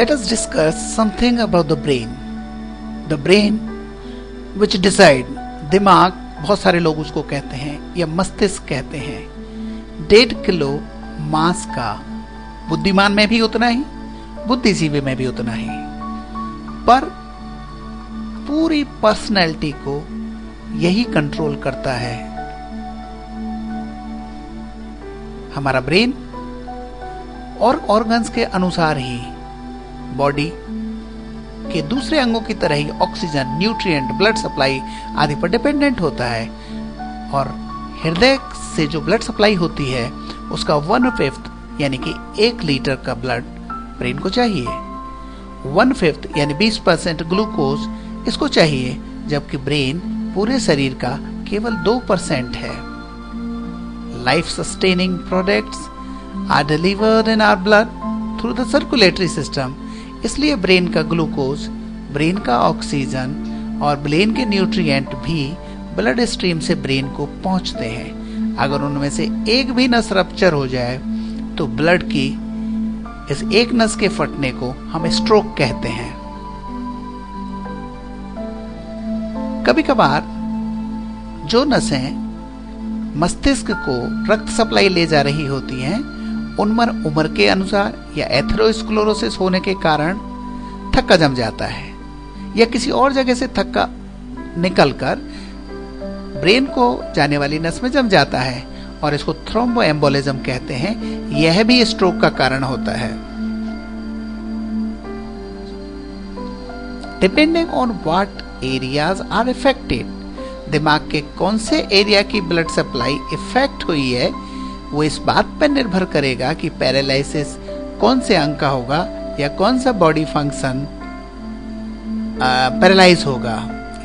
Let us discuss something about the brain. The brain which decide, दिमाग बहुत सारे लोग उसको कहते हैं या मस्तिष्क कहते हैं, 1.5 किलो मास का, बुद्धिमान में भी उतना ही, बुद्धिजीवी में भी उतना ही, पर पूरी पर्सनैलिटी को यही कंट्रोल करता है। हमारा ब्रेन और ऑर्गन्स के अनुसार ही बॉडी के दूसरे अंगों की तरह ही ऑक्सीजन, न्यूट्रिएंट, ब्लड सप्लाई आदि पर डिपेंडेंट होता है। और हृदय से जो ब्लड सप्लाई होती है उसका 1/5 यानी कि 1 लीटर का ब्लड ब्रेन को चाहिए। 1/5 यानी 20% ग्लूकोज इसको चाहिए, जबकि ब्रेन पूरे शरीर का केवल 2% है। Life sustaining products are delivered in our blood through the circulatory system. इसलिए ब्रेन का ग्लूकोज, ब्रेन का ऑक्सीजन और ब्रेन के न्यूट्रिएंट भी ब्लड स्ट्रीम से ब्रेन को पहुंचते हैं। अगर उनमें से एक भी नस रप्चर हो जाए तो ब्लड की इस एक नस के फटने को हम स्ट्रोक कहते हैं। कभी कभार जो नसें मस्तिष्क को रक्त सप्लाई ले जा रही होती हैं, उम्र के अनुसार या एथेरोस्क्लेरोसिस होने के कारण थक्का जम जाता है या किसी और जगह से थक्का निकलकर ब्रेन को जाने वाली नस में जम जाता है और इसको थ्रोम्बोएम्बोलिज्म कहते हैं। यह भी स्ट्रोक का कारण होता है। Depending on what areas are affected, दिमाग के कौन से एरिया की ब्लड सप्लाई इफेक्ट हुई है वो इस बात पर निर्भर करेगा कि पैरालिसिस कौन से अंग का होगा या कौन सा बॉडी फंक्शन पैरालाइज होगा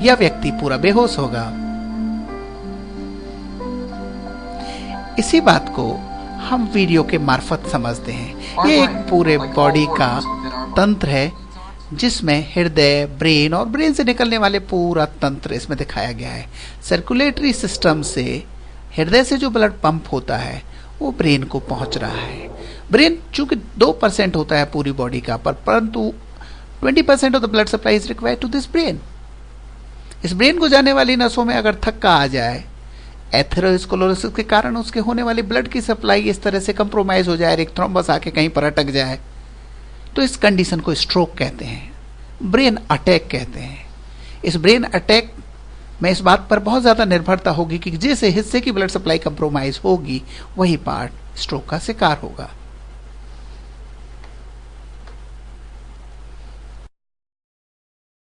या व्यक्ति पूरा बेहोश होगा। इसी बात को हम वीडियो के मार्फत समझते हैं। ये एक पूरे बॉडी का तंत्र है जिसमें हृदय, ब्रेन और ब्रेन से निकलने वाले पूरा तंत्र इसमें दिखाया गया है। सर्कुलेटरी सिस्टम से हृदय से जो ब्लड पंप होता है वो ब्रेन को पहुंच रहा है। ब्रेन चूंकि 2% होता है पूरी बॉडी का, परंतु 20% of the blood supply is required to this brain. इस ब्रेन को जाने वाली नसों में अगर थक्का आ जाए, एथेरोस्क्लेरोसिस के कारण उसके होने वाली ब्लड की सप्लाई इस तरह से कंप्रोमाइज हो जाए, एक थ्रोम्बस आके कहीं पर अटक जाए, तो इस कंडीशन को स्ट्रोक कहते हैं, ब्रेन अटैक कहते हैं। इस ब्रेन अटैक में इस बात पर बहुत ज्यादा निर्भरता होगी कि जिस हिस्से की ब्लड सप्लाई कंप्रोमाइज होगी वही पार्ट स्ट्रोक का शिकार होगा।